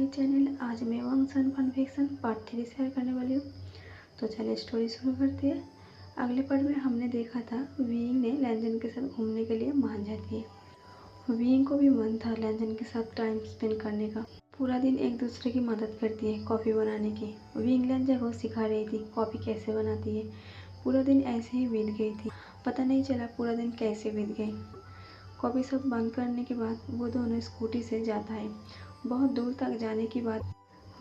My channel. आज मैं वंशन fun fiction part 3 share करने वाली हूँ। तो चलिए स्टोरी शुरू करते हैं। अगले पार्ट में हमने देखा था विंग ने लैंजन के साथ घूमने के लिए मान जाती है। विंग को भी मन था लैंजन के साथ टाइम स्पेंड करने का। पूरा दिन एक दूसरे की मदद करती है कॉफ़ी बनाने की। विंग लैंजन को सिखा रही थी कॉफ़ी कैसे बनाती है। पूरा दिन ऐसे ही बीत गई थी, पता नहीं चला पूरा दिन कैसे बीत गई। कॉफ़ी शॉप बंद करने के बाद वो दोनों स्कूटी से जाता है। बहुत दूर तक जाने के बाद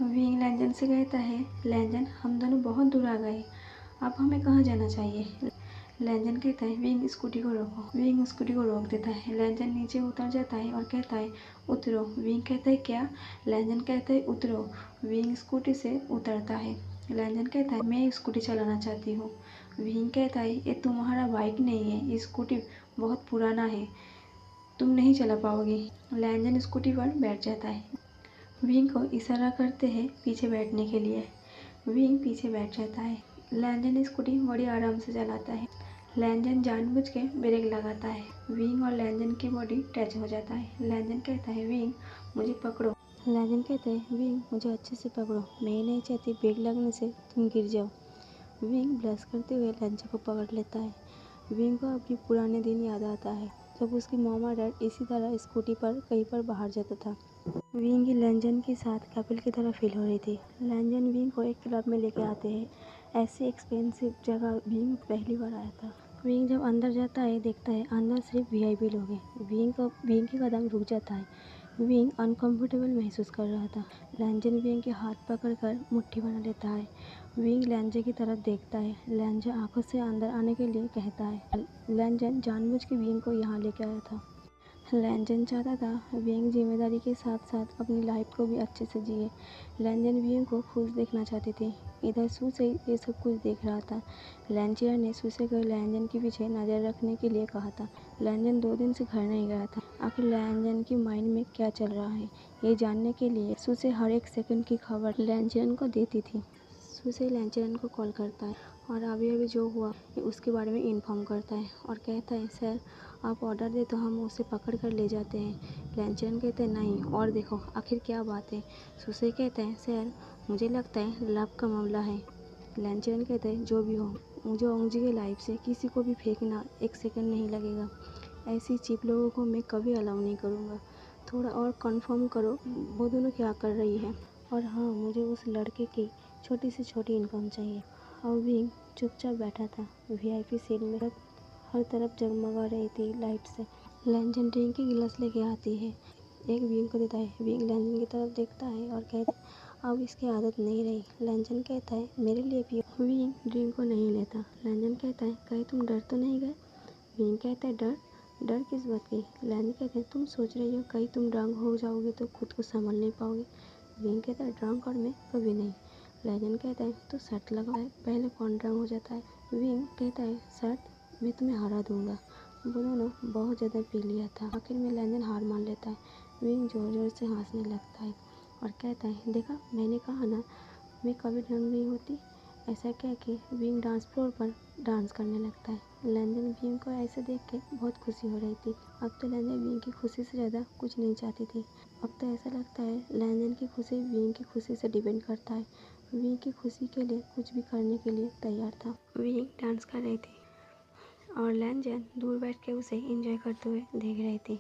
विंग लैंजन से कहता है, लैंजन हम दोनों बहुत दूर आ गए, अब हमें कहाँ जाना चाहिए। लैंजन कहता है, विंग स्कूटी को रोको। विंग स्कूटी को रोक देता है। लैंजन नीचे उतर जाता है और कहता है, उतरो। विंग कहता है, क्या? लैंजन कहता है, उतरो। विंग स्कूटी से उतरता है। लैंजन कहता है, मैं स्कूटी चलाना चाहती हूँ। विंग कहता है, ये तुम्हारा बाइक नहीं है, ये स्कूटी बहुत पुराना है, तुम नहीं चला पाओगे। लैंजन स्कूटी पर बैठ जाता है। विंग को इशारा करते हैं पीछे बैठने के लिए। विंग पीछे बैठ जाता है। लैंजन स्कूटी बड़ी आराम से चलाता है। लैंजन जानबूझ के ब्रेक लगाता है। विंग और लैंजन की बॉडी टच हो जाता है। लैंजन कहता है, विंग मुझे पकड़ो। लैंजन कहता है, विंग मुझे अच्छे से पकड़ो, मैं नहीं चाहती ब्रेक लगने से तुम गिर जाओ। विंग ब्लश करते हुए लैंजन को पकड़ लेता है। विंग को अपने पुराने दिन याद आता है जब उसकी मॉम और डैड इसी तरह स्कूटी पर कहीं पर बाहर जाता था। विंग लैंजन के साथ कपिल की तरह फील हो रही थी। लैंजन विंग को एक क्लब में लेके आते हैं। ऐसी एक्सपेंसिव जगह विंग पहली बार आया था। विंग जब अंदर जाता है देखता है अंदर सिर्फ वीआईपी लोग हैं। विंग के कदम रुक जाता है। विंग अनकंफर्टेबल महसूस कर रहा था। लैंजन विंग के हाथ पकड़कर मुट्ठी बना लेता है। विंग लैंजन की तरफ देखता है। लैंजन आंखों से अंदर आने के लिए कहता है। लैंजन जानबूझ के विंग को यहाँ लेके आया था। लैंजन चाहता था विंग जिम्मेदारी के साथ साथ अपनी लाइफ को भी अच्छे से जिए। लैंजन विंग को खुश देखना चाहती थी। इधर सू से ये सब कुछ देख रहा था। लैंजन ने सू से लैंजन के पीछे नज़र रखने के लिए कहा था। लैंजन 2 दिन से घर नहीं गया था। आखिर लैंजन की माइंड में क्या चल रहा है ये जानने के लिए सू से हर एक सेकंड की खबर लैंजन को देती थी। सू से लैंजन को कॉल करता है और अभी जो हुआ उसके बारे में इन्फॉर्म करता है और कहता है, सर आप ऑर्डर दे तो हम उसे पकड़ कर ले जाते हैं। लैंजन कहते हैं, नहीं और देखो आखिर क्या बात है। सुसे कहते हैं, सर मुझे लगता है लव का मामला है। लैंजन कहते हैं, जो भी हो मुझे ओंगजी की लाइफ से किसी को भी फेंकना एक सेकंड नहीं लगेगा। ऐसी चीप लोगों को मैं कभी अलाउ नहीं करूँगा। थोड़ा और कंफर्म करो वो दोनों क्या कर रही है। और हाँ, मुझे उस लड़के की छोटी से छोटी इनकम चाहिए। और विंग चुपचाप बैठा था वीआईपी सीट में। हर तरफ जगमगा रही थी लाइट से। लैंजन ड्रिंक की गिलास लेके आती है, एक विंग को देता है। विंग लैंजन की तरफ देखता है और कहता है, अब इसकी आदत नहीं रही। लैंजन कहता है, मेरे लिए पियो। विंग ड्रिंक को नहीं लेता। लैंजन कहता है, कहीं तुम डर तो नहीं गए। विंग कहता है, डर? डर किस बात की? लैंजन कहते हैं, तुम सोच रही हो कहीं तुम ड्रंक हो जाओगे तो खुद को संभाल नहीं पाओगे। विंग कहता है, ड्रंक और मैं कभी नहीं। लैंजन कहता है, तो शर्त लगाओ, पहले कौन ड्रंक हो जाता है। विंग कहता है, शर्त? मैं तुम्हें हरा दूंगा। वो दोनों बहुत ज़्यादा पी लिया था। आखिर में लैंजन हार मान लेता है। विंग जोर जोर से हंसने लगता है और कहता है, देखा मैंने कहा ना मैं कभी ड्रंक नहीं होती। ऐसा कह के विंग डांस फ्लोर पर डांस करने लगता है। लैंजन विंग को ऐसे देख के बहुत खुशी हो रही थी। अब तो लैंजन विंग की खुशी से ज़्यादा कुछ नहीं चाहती थी। अब तो ऐसा लगता है लैंजन की खुशी विंग की खुशी से डिपेंड करता है। विंग की खुशी के लिए कुछ भी करने के लिए तैयार था। विंग डांस कर रही थी और लैंजन दूर बैठ के उसे एंजॉय करते हुए देख रही थी।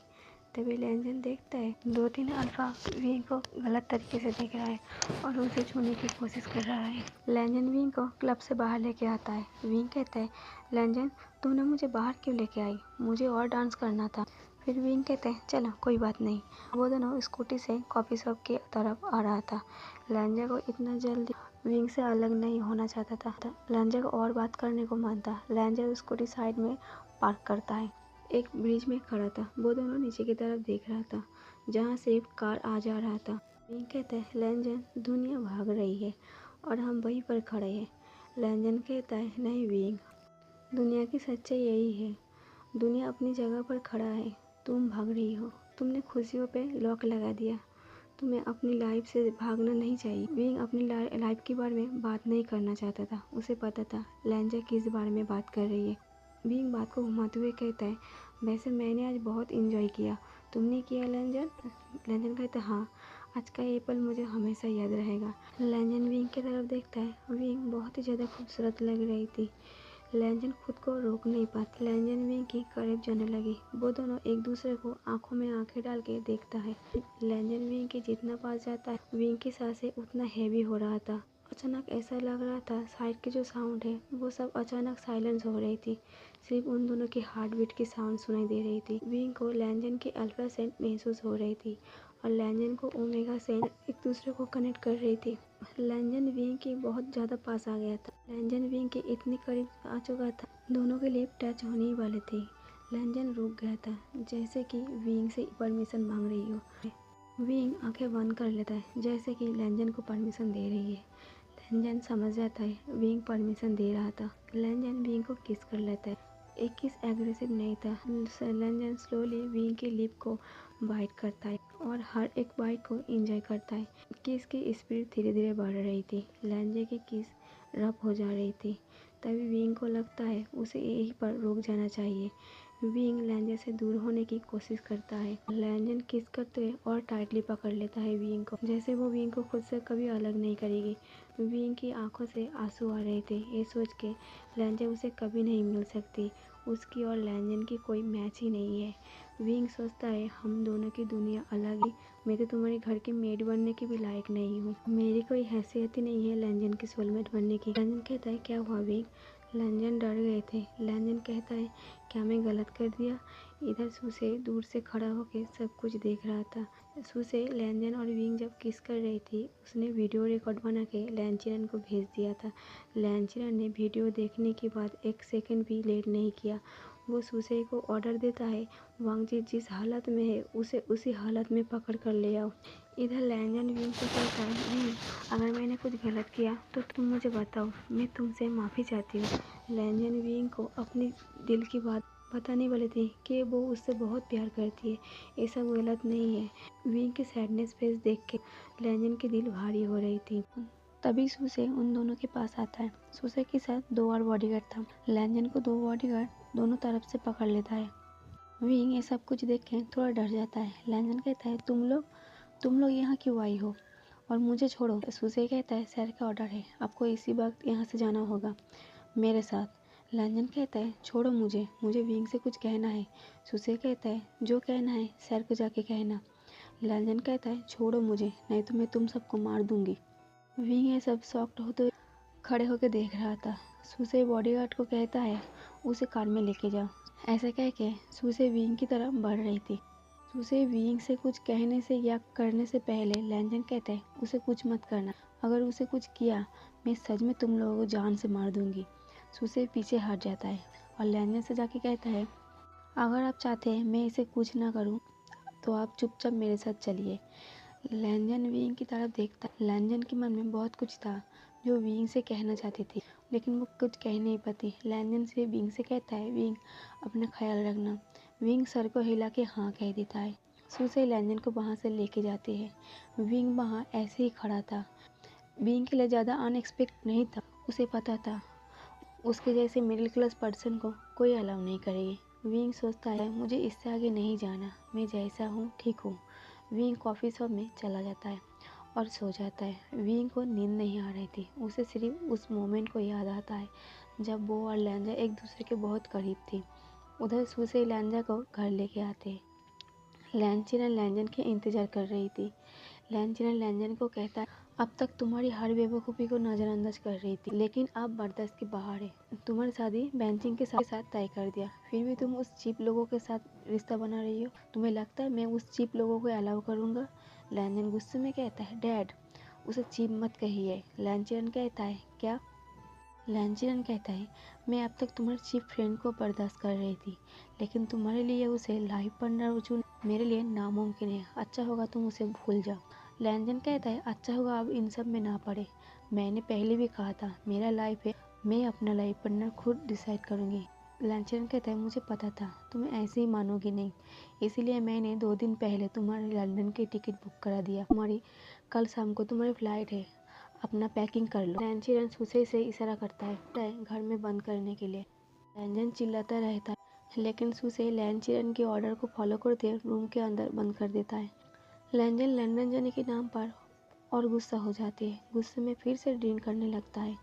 तभी लैंजन देखता है 2-3 अल्फा विंग को गलत तरीके से देख रहा है और उसे छूने की कोशिश कर रहा है। लैंजन विंग को क्लब से बाहर लेके आता है। विंग कहता है, लैंजन तुमने मुझे बाहर क्यों लेके आई, मुझे और डांस करना था। फिर विंग कहते हैं, चलो कोई बात नहीं। वो दोनों स्कूटी से कॉफ़ी शॉप की तरफ आ रहा था। लैंजन को इतना जल्दी विंग से अलग नहीं होना चाहता था। लैंजन को और बात करने को मन था। लैंजन स्कूटी साइड में पार्क करता है। एक ब्रिज में खड़ा था। वो दोनों नीचे की तरफ देख रहा था जहाँ से एक कार आ जा रहा था। विंग कहता है, लैंजन दुनिया भाग रही है और हम वहीं पर खड़े हैं। लैंजन कहता है, नहीं विंग, दुनिया की सच्चाई यही है। दुनिया अपनी जगह पर खड़ा है, तुम भाग रही हो। तुमने खुशियों पे लॉक लगा दिया। तुम्हें अपनी लाइफ से भागना नहीं चाहिए। विंग अपनी लाइफ के बारे में बात नहीं करना चाहता था। उसे पता था लैंजन किस बारे में बात कर रही है। विंग बात को घुमाते हुए कहता है, वैसे मैंने आज बहुत इंजॉय किया, तुमने किया लैंजन? लैंजन कहता है, हाँ आज का ये पल मुझे हमेशा याद रहेगा। लैंजन विंग की तरफ देखता है। विंग बहुत ही ज़्यादा खूबसूरत लग रही थी। लैंजन खुद को रोक नहीं पाती। लैंजन विंग के करीब जाने लगी। वो दोनों एक दूसरे को आंखों में आंखें डाल के देखता है। लैंजन विंग के जितना पास जाता है, विंग की सांसें उतना हैवी हो रहा था। अचानक ऐसा लग रहा था साइड की जो साउंड है वो सब अचानक साइलेंस हो रही थी। सिर्फ उन दोनों की हार्ट बीट की साउंड सुनाई दे रही थी। विंग को लैंजन की अल्फा सेंट महसूस हो रही थी और लैंजन को ओमेगा सेंट एक दूसरे को कनेक्ट कर रही थी। लैंजन विंग के बहुत ज़्यादा पास आ गया था। लैंजन विंग के इतनी करीब आ चुका था, दोनों के लिप टच होने ही वाले थे। लैंजन रुक गया था, जैसे कि विंग से परमिशन मांग रही हो। विंग आंखें बंद कर लेता है, जैसे कि लैंजन को परमिशन दे रही है। लैंजन समझ जाता है विंग परमिशन दे रहा था। लैंजन विंग को किस कर लेता है। एक किस एग्रेसिव नहीं था। लैंजन स्लोली विंग के लिप को बाइट करता है और हर एक बाइट को एंजॉय करता है। किस की स्पीड धीरे धीरे बढ़ रही थी। लैंजन की किस रफ हो जा रही थी। तभी विंग को लगता है उसे यहीं पर रुक जाना चाहिए। विंग लैंजन से दूर होने की कोशिश करता है। लैंजन किस करते हुए और टाइटली पकड़ लेता है विंग को, जैसे वो विंग को खुद से कभी अलग नहीं करेगी। विंग की आंखों से आंसू आ रहे थे। ये सोच के लैंजन उसे कभी नहीं मिल सकती। उसकी और लैंजन की कोई मैच ही नहीं है। विंग सोचता है हम दोनों की दुनिया अलग है। मैं तो तुम्हारे घर की मेड बनने की भी लायक नहीं हूँ। मेरी कोई हैसियत ही नहीं है लैंजन की सोलमेट बनने की। लैंजन कहता है क्या हुआ विंग। लैंजन डर गए थे। लैंजन कहता है क्या मैं गलत कर दिया। इधर सुसे दूर से खड़ा होकर सब कुछ देख रहा था। सुसे लैंजन और विंग जब किस कर रही थी, उसने वीडियो रिकॉर्ड बना के लैंचिरन को भेज दिया था। लैंचिरन ने वीडियो देखने के बाद एक सेकंड भी लेट नहीं किया। वो सुसे को ऑर्डर देता है वांगजी जिस हालत में है उसे उसी हालत में पकड़ कर ले आओ। इधर लैंजन विंग को कहता है विंग अगर मैंने कुछ गलत किया तो तुम मुझे बताओ, मैं तुमसे माफ़ी चाहती हूँ। लैंजन विंग को अपनी दिल की बात बताने वाली थी कि वो उससे बहुत प्यार करती है। ये सब गलत नहीं है। विंग की सैडनेस फेस देख के लैंजन की दिल भारी हो रही थी। तभी सुसे उन दोनों के पास आता है। सुसे के साथ 2 और बॉडीगार्ड था। लैंजन को 2 बॉडीगार्ड दोनों तरफ से पकड़ लेता है। विंग ये सब कुछ देख के थोड़ा डर जाता है। लैंजन कहता है तुम लोग यहाँ क्यों आई हो और मुझे छोड़ो। सुसे कहता है सर का ऑर्डर है, आपको इसी वक्त यहाँ से जाना होगा मेरे साथ। लैंजन कहता है छोड़ो मुझे विंग से कुछ कहना है। सुसे कहता है जो कहना है सर को जाके कहना। लैंजन कहता है छोड़ो मुझे, नहीं तो मैं तुम सबको मार दूंगी। विंग ये सब शॉक्ड होते खड़े होकर देख रहा था। सुसे बॉडीगार्ड को कहता है उसे कार में लेके जाओ। ऐसा कह के सुसे विंग की तरफ बढ़ रही थी। सुसे विंग से कुछ कहने से या करने से पहले लैंजन कहता है उसे कुछ मत करना, अगर उसे कुछ किया मैं सच में तुम लोगों को जान से मार दूंगी। सुसे पीछे हट जाता है और लैंजन से जाके कहता है अगर आप चाहते हैं मैं इसे कुछ ना करूं तो आप चुपचाप मेरे साथ चलिए। लैंजन विंग की तरफ देखता। लैंजन के मन में बहुत कुछ था जो विंग से कहना चाहती थी, लेकिन वो कुछ कह नहीं पाती। लैंजन से विंग से कहता है विंग अपना ख्याल रखना। विंग सर को हिला के हाँ कह देता है। सुसे लैंजन को वहाँ से लेके जाती है। विंग वहाँ ऐसे ही खड़ा था। विंग के लिए ज़्यादा अनएक्सपेक्ट नहीं था। उसे पता था उसके जैसे मिडिल क्लास पर्सन को कोई अलाउ नहीं करेगी। विंग सोचता है मुझे इससे आगे नहीं जाना, मैं जैसा हूँ ठीक हूँ। विंग कॉफ़ी शॉप में चला जाता है और सो जाता है। विंग को नींद नहीं आ रही थी। उसे सिर्फ उस मोमेंट को याद आता है जब वो और लैंजा एक दूसरे के बहुत करीब थी। उधर सुसे लैंजा को घर लेके आते हैं। लैंचिरन लैंजन के इंतज़ार कर रही थी। लैंचिरन लैंजन को कहता है अब तक तुम्हारी हर बेवकूफ़ी को नज़रअंदाज कर रही थी, लेकिन अब बर्दाश्त के बाहर है। तुम्हारी शादी बेंचिंग के साथ तय कर दिया, फिर भी तुम उस चीप लोगों के साथ रिश्ता बना रही हो। तुम्हें लगता है मैं उस चीप लोगों को अलाउ करूँगा। लैंजन गुस्से में कहता है डैड उसे चीप मत कहिए। लैंचिरन कहता है क्या। लैंचिरन कहता है मैं अब तक तुम्हारे चीप फ्रेंड को बर्दाश्त कर रही थी, लेकिन तुम्हारे लिए उसे लाइफ पार्टनर चुनना मेरे लिए नामुमकिन है। अच्छा होगा तुम उसे भूल जाओ। लैंजन कहता है अच्छा होगा अब इन सब में ना पड़े। मैंने पहले भी कहा था मेरा लाइफ है, मैं अपना लाइफ पार्टनर खुद डिसाइड करूँगी। लैंचरन कहता है मुझे पता था तुम्हें ऐसे ही मानोगी नहीं, इसीलिए मैंने 2 दिन पहले तुम्हारे लंदन की टिकट बुक करा दिया। तुम्हारी कल शाम को तुम्हारी फ्लाइट है, अपना पैकिंग कर लो। लैंचरन सुसे से इशारा करता है घर में बंद करने के लिए। लैंजन चिल्लाता रहता है, लेकिन सुसे लैंचरन के ऑर्डर को फॉलो करते रूम के अंदर बंद कर देता है। लैंजन लंदन जाने के नाम पर और गुस्सा हो जाती है। गुस्से में फिर से ड्रिंक करने लगता है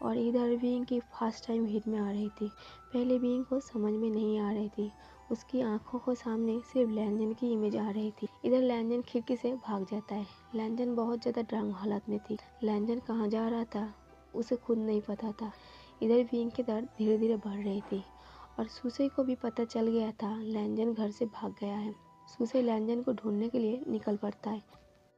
और इधर विंग की फर्स्ट टाइम हिट में आ रही थी। पहले विंग को समझ में नहीं आ रही थी, उसकी आंखों को सामने सिर्फ लैंजन की इमेज आ रही थी। इधर लैंजन खिड़की से भाग जाता है। लैंजन बहुत ज़्यादा ड्रंक हालत में थी। लैंजन कहाँ जा रहा था उसे खुद नहीं पता था। इधर विंग की दर्द धीरे धीरे बढ़ रही थी और सुसे को भी पता चल गया था लैंजन घर से भाग गया है। सुसे लैंजन को ढूंढने के लिए निकल पड़ता है।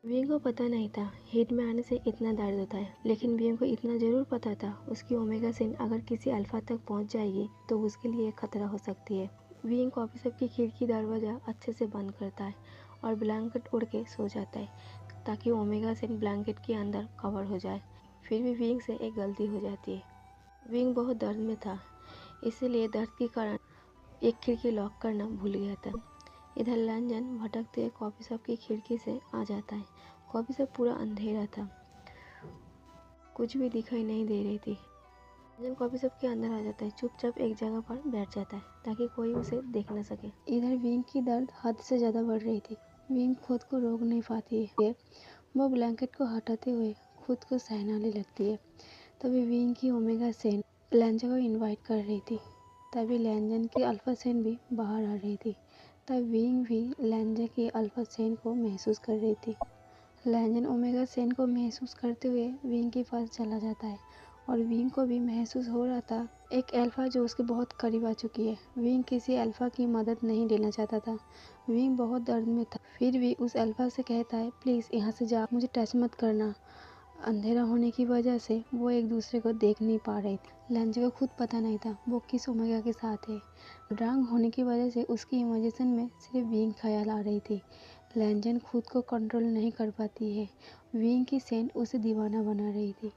विंग को पता नहीं था हिट में आने से इतना दर्द होता है, लेकिन विंग को इतना ज़रूर पता था उसकी ओमेगा सेन अगर किसी अल्फा तक पहुंच जाएगी तो उसके लिए खतरा हो सकती है। विंग कॉफी शॉप की खिड़की दरवाज़ा अच्छे से बंद करता है और ब्लैंकेट उड़ के सो जाता है ताकि ओमेगा सेन ब्लैंकेट के अंदर कवर हो जाए। फिर भी विंग से एक गलती हो जाती है। विंग बहुत दर्द में था, इसीलिए दर्द के कारण एक खिड़की लॉक करना भूल गया था। इधर लैंजन भटकते हुए कॉफी शॉप की खिड़की से आ जाता है। कॉफी शॉप पूरा अंधेरा था, कुछ भी दिखाई नहीं दे रही थी। लैंजन कॉफी शॉप के अंदर आ जाता है, चुपचाप एक जगह पर बैठ जाता है ताकि कोई उसे देख न सके। इधर विंग की दर्द हद से ज़्यादा बढ़ रही थी। विंग खुद को रोक नहीं पाती है। वो ब्लैंकेट को हटाते हुए खुद को सहलाने लगती है। तभी विंग की ओमेगा सेन लैंजन को इनवाइट कर रही थी। तभी लैंजन की अल्फा सेन भी बाहर आ रही थी। तब विंग भी लैंजन की अल्फा सेन को महसूस कर रही थी। लैंजन ओमेगा सेन को महसूस करते हुए विंग के पास चला जाता है और विंग को भी महसूस हो रहा था एक अल्फा जो उसके बहुत करीब आ चुकी है। विंग किसी अल्फा की मदद नहीं लेना चाहता था। विंग बहुत दर्द में था, फिर भी उस अल्फा से कहता है प्लीज़ यहाँ से जा, मुझे टच मत करना। अंधेरा होने की वजह से वो एक दूसरे को देख नहीं पा रही थी। लैंजन को खुद पता नहीं था वो किस ओमेगा के साथ है। ड्रंक होने की वजह से उसकी इमेजिनेशन में सिर्फ विंग ख्याल आ रही थी। लैंजन खुद को कंट्रोल नहीं कर पाती है। विंग की सेंट उसे दीवाना बना रही थी।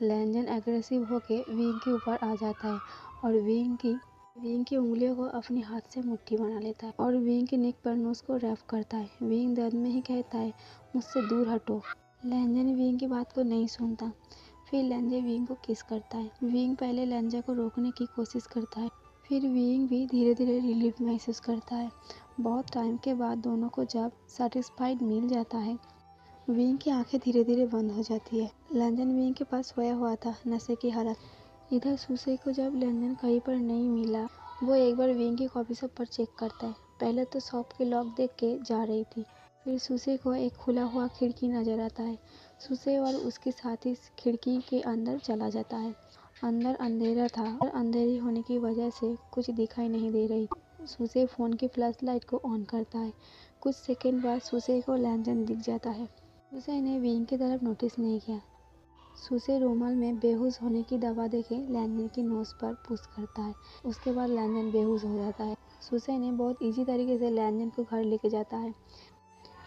लैंजन एग्रेसिव होकर विंग के ऊपर आ जाता है और विंग की उंगलियों को अपने हाथ से मुट्ठी बना लेता है और विंग की नेक पर नोज को रैप करता है। विंग दर्द में ही कहता है मुझसे दूर हटो। लैंजन विंग की बात को नहीं सुनता। फिर लैंजन विंग को किस करता है। विंग पहले लैंजन को रोकने की कोशिश करता है, फिर विंग भी धीरे धीरे रिलीफ महसूस करता है। बहुत टाइम के बाद दोनों को जब सेटिस्फाइड मिल जाता है, विंग की आंखें धीरे धीरे बंद हो जाती है। लैंजन विंग के पास सोया हुआ था नशे की हालत। इधर सुसे को जब लैंजन कहीं पर नहीं मिला, वो एक बार विंग की कॉफी शॉप पर चेक करता है। पहले तो शॉप के लॉक देख के जा रही थी, फिर सुसे को एक खुला हुआ खिड़की नजर आता है। सुसे और उसके साथी खिड़की के अंदर चला जाता है। अंदर अंधेरा था और अंधेरी होने की वजह से कुछ दिखाई नहीं दे रही। सुसे फोन की फ्लैश लाइट को ऑन करता है। कुछ सेकंड बाद सुसे को लैंजन दिख जाता है। सुसे ने विंग की तरफ नोटिस नहीं किया। सुसे रुमाल में बेहोश होने की दवा देके लैंजन की नोज पर पुश करता है। उसके बाद लैंजन बेहोश हो जाता है। सुसे ने बहुत इजी तरीके से लैंजन को घर लेके जाता है।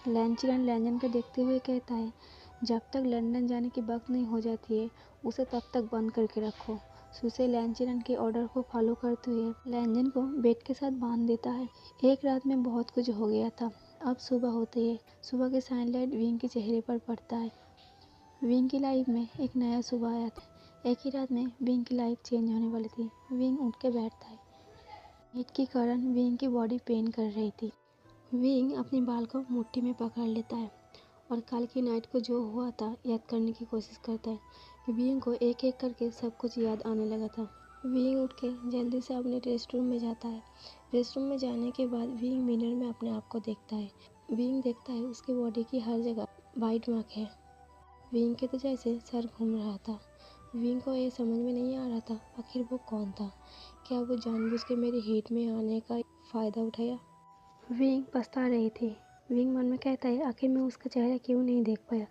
लैंचिरन लैंजन को देखते हुए कहता है जब तक लंदन जाने की वक्त नहीं हो जाती है उसे तब तक बंद करके रखो। सुसे लैंचिरन के ऑर्डर को फॉलो करते हुए लैंजन को बेड के साथ बांध देता है। एक रात में बहुत कुछ हो गया था। अब सुबह होती है। सुबह के सनलाइट विंग के चेहरे पर पड़ता है। विंग की लाइफ में एक नया सुबह आया था। एक ही रात में विंग की लाइफ चेंज होने वाली थी। विंग उठ के बैठता है। हीट के कारण विंग की बॉडी पेन कर रही थी। विंग अपने बाल को मुट्ठी में पकड़ लेता है और कल की नाइट को जो हुआ था याद करने की कोशिश करता है। विंग को एक एक करके सब कुछ याद आने लगा था। विंग उठ के जल्दी से अपने रेस्ट रूम में जाता है। रेस्ट रूम में जाने के बाद विंग मिरर में अपने आप को देखता है। विंग देखता है उसकी बॉडी की हर जगह वाइट मार्क है। विंग के तो जैसे सर घूम रहा था। विंग को ये समझ में नहीं आ रहा था आखिर वो कौन था। क्या वो जानबूझ के मेरे हीट में आने का फ़ायदा उठाया। विंग पछता रही थी। विंग मन में कहता है आखिर मैं उसका चेहरा क्यों नहीं देख पाया।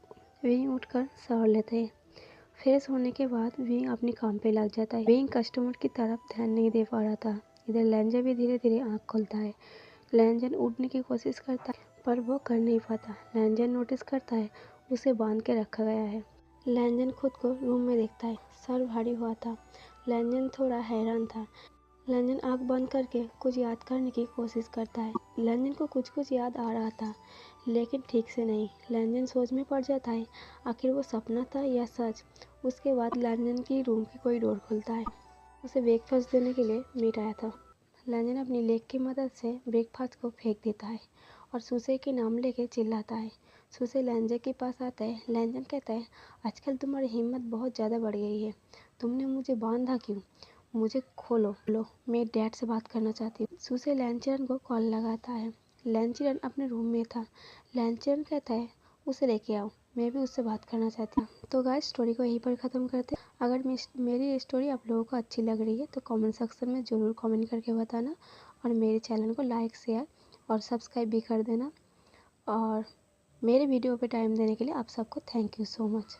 विंग उठकर शावर लेते हैं। फ्रेश होने के बाद विंग अपने काम पे लग जाता है। विंग कस्टमर की तरफ ध्यान नहीं दे पा रहा था। इधर लैंजन भी धीरे धीरे आँख खोलता है। लैंजन उठने की कोशिश करता है पर वो कर नहीं पाता। लैंजन नोटिस करता है उसे बांध के रखा गया है। लैंजन खुद को रूम में देखता है। सर भारी हुआ था। लैंजन थोड़ा हैरान था। लैंजन आँख बंद करके कुछ याद करने की कोशिश करता है। लैंजन को कुछ याद आ रहा था लेकिन ठीक से नहीं। लैंजन सोच में पड़ जाता है आखिर वो सपना था या सच। उसके बाद लैंजन की रूम की कोई डोर खुलता है। उसे ब्रेकफास्ट देने के लिए मीट आया था। लैंजन अपनी लेग की मदद से ब्रेकफास्ट को फेंक देता है और सूसे के नाम लेके चिल्लाता है। सूसे लैंजन के पास आता है। लैंजन कहता है, आजकल तुम्हारी हिम्मत बहुत ज़्यादा बढ़ गई है, तुमने मुझे बांधा क्यों? मुझे खोलो लो, मैं डैड से बात करना चाहती हूँ। सूसे लैंचरन को कॉल लगाता है। लैंचरन अपने रूम में था। लैंचरन कहता है, उसे लेके आओ, मैं भी उससे बात करना चाहती हूँ। तो गाइस स्टोरी को यहीं पर ख़त्म करते हैं। अगर मेरी स्टोरी आप लोगों को अच्छी लग रही है तो कमेंट सेक्शन में ज़रूर कमेंट करके बताना, और मेरे चैनल को लाइक शेयर और सब्सक्राइब भी कर देना। और मेरे वीडियो पे टाइम देने के लिए आप सबको थैंक यू सो मच।